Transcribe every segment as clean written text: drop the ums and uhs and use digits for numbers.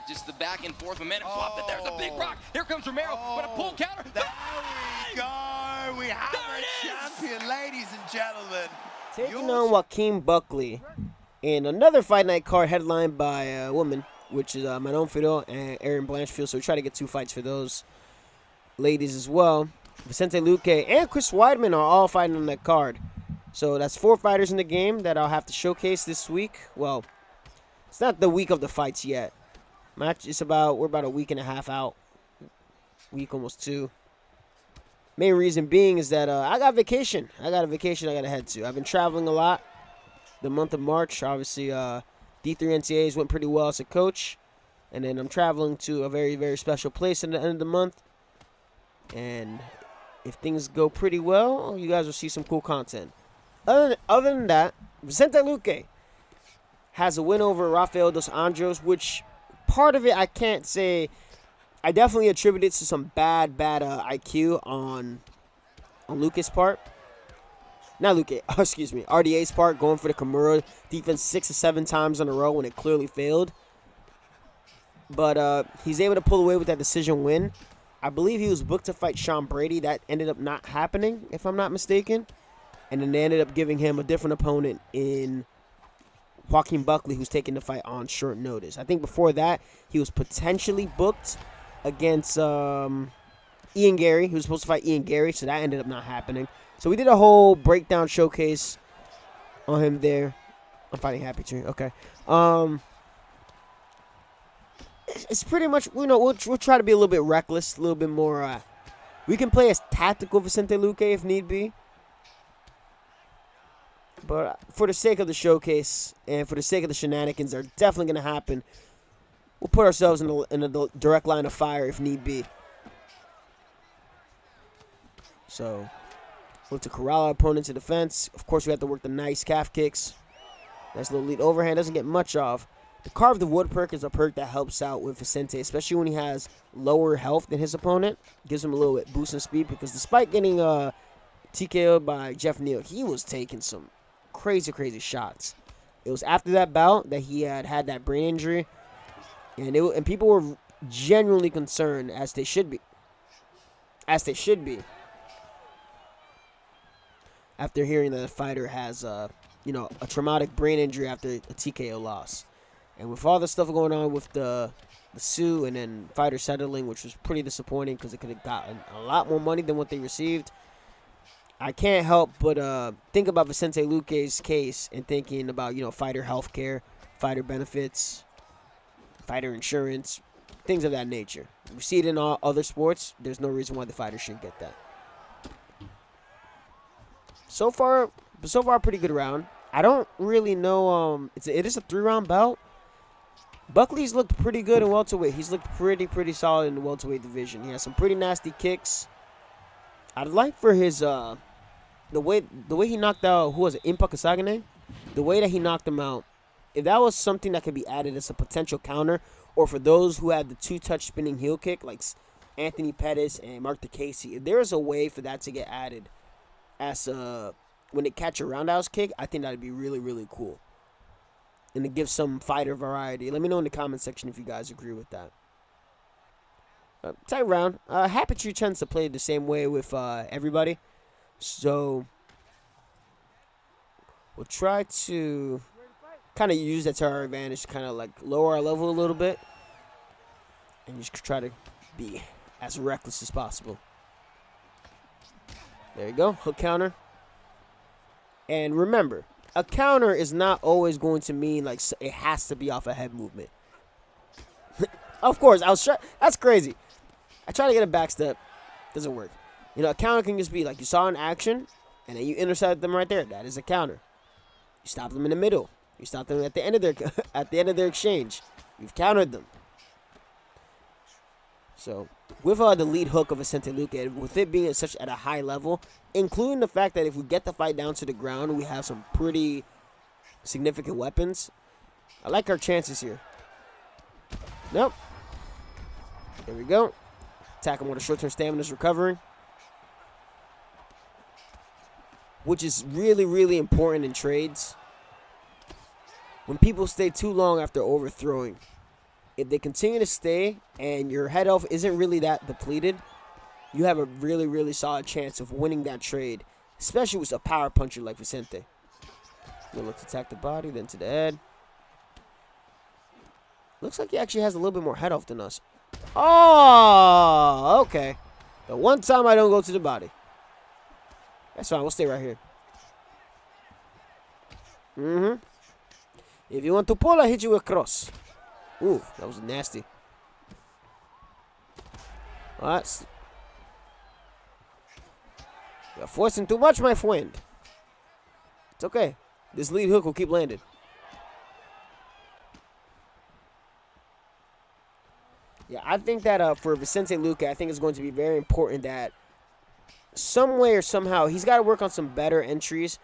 Just the back and forth momentum swap. That there's a big rock. Here comes Romero. But a pull counter. There we go. We have a champion, ladies and gentlemen. Taking on Joaquin Buckley in another Fight Night card headlined by a woman, which is Manon Fido and Erin Blanchfield. So we try to get 2 fights for those ladies as well. Vicente Luque and Chris Weidman are all fighting on that card. So that's 4 fighters in the game that I'll have to showcase this week. Well, it's not the week of the fights yet. We're about a week and a half out. Week, almost 2. Main reason being is that I got vacation. I got to head to. I've been traveling a lot. The month of March, obviously, D3 NCAAs went pretty well as a coach. And then I'm traveling to a very, very special place at the end of the month. And if things go pretty well, you guys will see some cool content. Other than that, Vicente Luque has a win over Rafael dos Anjos, which part of it I can't say. I definitely attribute it to some bad IQ on Luque's part. Not Luque, excuse me, RDA's part, going for the Kimura defense 6 or 7 times in a row when it clearly failed. But he's able to pull away with that decision win. I believe he was booked to fight Sean Brady. That ended up not happening, if I'm not mistaken. And then they ended up giving him a different opponent in Joaquin Buckley, who's taking the fight on short notice. I think before that, he was potentially booked against Ian Gary. He was supposed to fight Ian Gary, so that ended up not happening. So we did a whole breakdown showcase on him there. I'm fighting Happy Tree. Okay. It's pretty much, we'll try to be a little bit reckless, a little bit more. We can play as tactical Vicente Luque if need be. But for the sake of the showcase and for the sake of the shenanigans that are definitely going to happen, we'll put ourselves in a direct line of fire if need be. So, look to corral our opponent to defense. Of course, we have to work the nice calf kicks. Nice little lead overhand. Doesn't get much off. The Carve the Wood perk is a perk that helps out with Vicente, especially when he has lower health than his opponent. Gives him a little bit boost in speed because despite getting TKO'd by Jeff Neal, he was taking some crazy shots. It was after that bout that he had that brain injury, and people were genuinely concerned, as they should be. After hearing that a fighter has a traumatic brain injury after a TKO loss. And with all the stuff going on with the sue and then fighter settling, which was pretty disappointing because it could have gotten a lot more money than what they received, I can't help but think about Vicente Luque's case and thinking about, fighter health care, fighter benefits, fighter insurance, things of that nature. We see it in all other sports. There's no reason why the fighter shouldn't get that. So far, pretty good round. I don't really know. It is a 3-round bout. Buckley's looked pretty good in welterweight. He's looked pretty solid in the welterweight division. He has some pretty nasty kicks. I'd like for his the way he knocked out, who was it, Impa Kasagane? The way that he knocked him out, if that was something that could be added as a potential counter, or for those who had the 2-touch spinning heel kick, like Anthony Pettis and Mark DeCasey, if there is a way for that to get added as when they catch a roundhouse kick, I think that would be really cool. And to give some fighter variety. Let me know in the comment section if you guys agree with that. Tight round. Happy Tree tends to play the same way with everybody. So we'll try to kind of use that to our advantage to kind of like lower our level a little bit. And just try to be as reckless as possible. There you go. Hook counter. And remember, a counter is not always going to mean like it has to be off a head movement. Of course, that's crazy. I try to get a backstep. Doesn't work. A counter can just be like you saw in action, and then you intercept them right there. That is a counter. You stop them in the middle. You stop them at the end of their exchange. You've countered them. So with the lead hook of Vicente Luque, with it being at a high level, including the fact that if we get the fight down to the ground, we have some pretty significant weapons. I like our chances here. Nope. There we go. Attack him with a short-term stamina is recovering. Which is really important in trades. When people stay too long after overthrowing, if they continue to stay and your head health isn't really that depleted, you have a really, really solid chance of winning that trade, especially with a power puncher like Vicente. We'll look to attack the body, then to the head. Looks like he actually has a little bit more head health than us. Oh, okay. The one time I don't go to the body. That's fine. We'll stay right here. If you want to pull, I hit you with cross. Ooh, that was nasty. All right. You're forcing too much, my friend. It's okay. This lead hook will keep landing. Yeah, I think that for Vicente Luque, I think it's going to be very important that some way or somehow he's got to work on some better entries.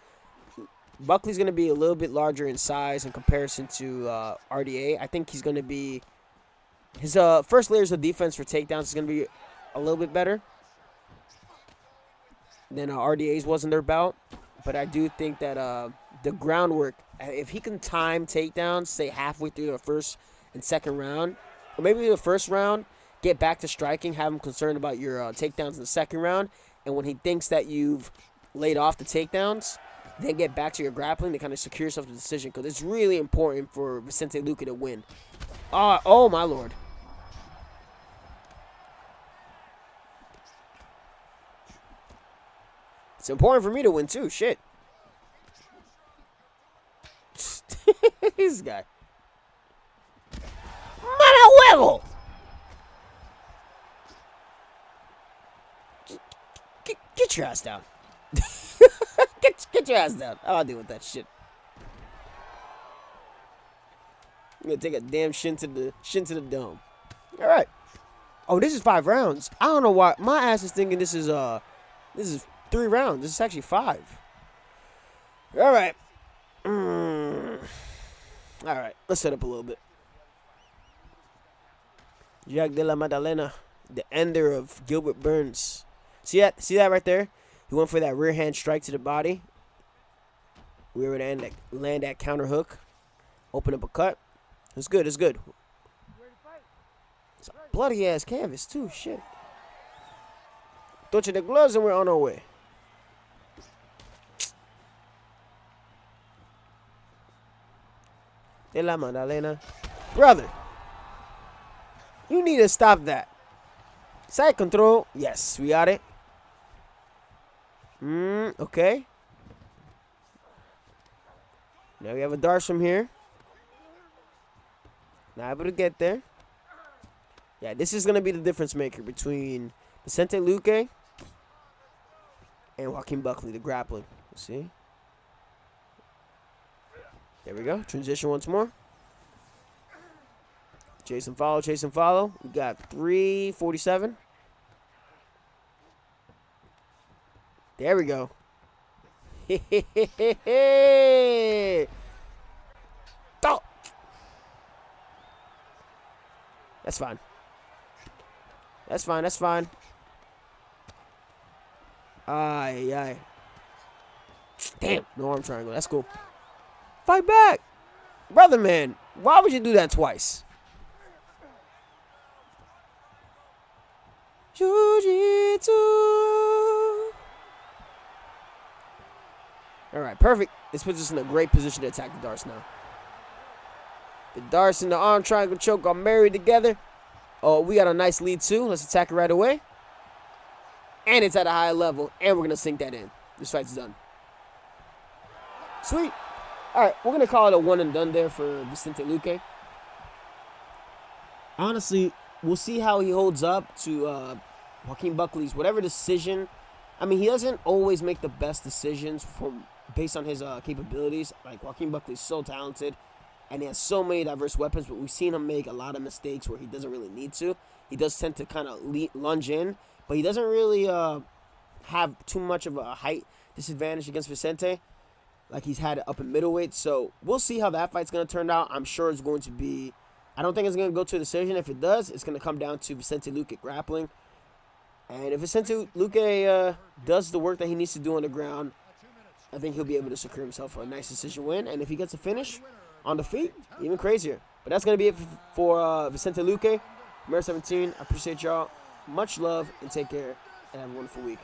Buckley's going to be a little bit larger in size in comparison to RDA. I think he's going to be his first layers of defense for takedowns is going to be a little bit better than RDA's was in their bout. But I do think that the groundwork, if he can time takedowns, say halfway through the first and second round, or maybe the first round, get back to striking, have him concerned about your takedowns in the second round, and when he thinks that you've laid off the takedowns, then get back to your grappling to kind of secure yourself the decision, because it's really important for Vicente Luque to win. Oh, my Lord. It's important for me to win, too. Shit. This guy. ¡Mala huevo! Get your ass down. Get your ass down. I'll deal with that shit. I'm gonna take a damn shin to the dome. All right. Oh, this is 5 rounds. I don't know why my ass is thinking this is 3 rounds. This is actually 5. All right. All right. Let's set up a little bit. Jack de la Madalena, the ender of Gilbert Burns. See that right there? He went for that rear hand strike to the body. We were to land that counter hook. Open up a cut. It's good. It's good. It's a bloody ass canvas too. Shit. Touch the gloves and we're on our way. De la Madalena. Brother. You need to stop that. Side control. Yes, we got it. Okay. Now we have a dart from here. Not able to get there. Yeah, this is going to be the difference maker between Vicente Luque and Joaquin Buckley, the grappling. See? There we go. Transition once more. Chase and follow, chase and follow. We got 347. There we go. Oh. That's fine. That's fine, that's fine. Aye. Damn, no arm triangle. That's cool. Fight back. Brother, man, why would you do that twice? Jiu-Jitsu. All right, perfect. This puts us in a great position to attack the darts now. The darts and the arm triangle choke are married together. Oh, we got a nice lead too. Let's attack it right away. And it's at a high level, and we're going to sink that in. This fight's done. Sweet. All right, we're going to call it a one and done there for Vicente Luque. Honestly, we'll see how he holds up to Joaquin Buckley's whatever decision. I mean, he doesn't always make the best decisions based on his capabilities. Like, Joaquin Buckley's so talented, and he has so many diverse weapons, but we've seen him make a lot of mistakes where he doesn't really need to. He does tend to kind of lunge in, but he doesn't really have too much of a height disadvantage against Vicente like he's had up in middleweight. So we'll see how that fight's going to turn out. I'm sure it's going to be... I don't think it's going to go to a decision. If it does, it's going to come down to Vicente Luque grappling. And if Vicente Luque does the work that he needs to do on the ground, I think he'll be able to secure himself a nice decision win. And if he gets a finish on the feet, even crazier. But that's going to be it for Vicente Luque, Mayor 17. I appreciate y'all. Much love and take care and have a wonderful week.